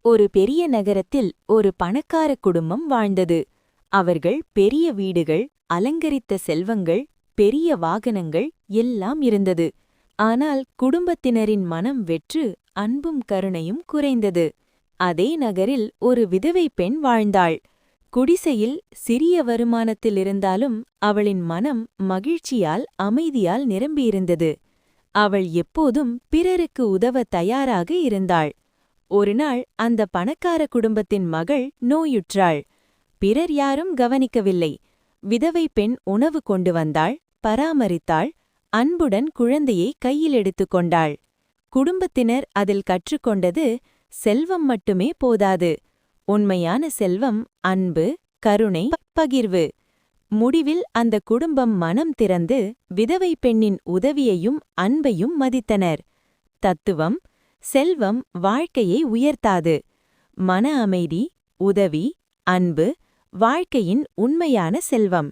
ஒரு பெரிய நகரத்தில் ஒரு பணக்கார குடும்பம் வாழ்ந்தது. அவர்கள் பெரிய வீடுகள், அலங்கரித்த செல்வங்கள், பெரிய வாகனங்கள் எல்லாம் இருந்தது. ஆனால் குடும்பத்தினரின் மனம் வெற்று, அன்பும் கருணையும் குறைந்தது. அதே நகரில் ஒரு விதவை பெண் வாழ்ந்தாள். குடிசையில் சிறிய வருமானத்தில் இருந்தாலும் அவளின் மனம் மகிழ்ச்சியால், அமைதியால் நிரம்பியிருந்தது. அவள் எப்போதும் பிறருக்கு உதவ தயாராக இருந்தாள். ஒருநாள் அந்த பணக்கார குடும்பத்தின் மகள் நோயுற்றாள். பிறர் யாரும் கவனிக்கவில்லை. விதவை பெண் உணவு கொண்டு வந்தாள், பராமரித்தாள், அன்புடன் குழந்தையை கையில் எடுத்துக் கொண்டாள். குடும்பத்தினர் அதில் கற்றுக்கொண்டது, செல்வம் மட்டுமே போதாது. உண்மையான செல்வம் அன்பு, கருணை, பகிர்வு. முடிவில் அந்த குடும்பம் மனம் திறந்து விதவை பெண்ணின் உதவியையும் அன்பையும் மதித்தனர். தத்துவம்: செல்வம் வாழ்க்கையை உயர்த்தாது. மன அமைதி, உதவி, அன்பு வாழ்க்கையின் உண்மையான செல்வம்.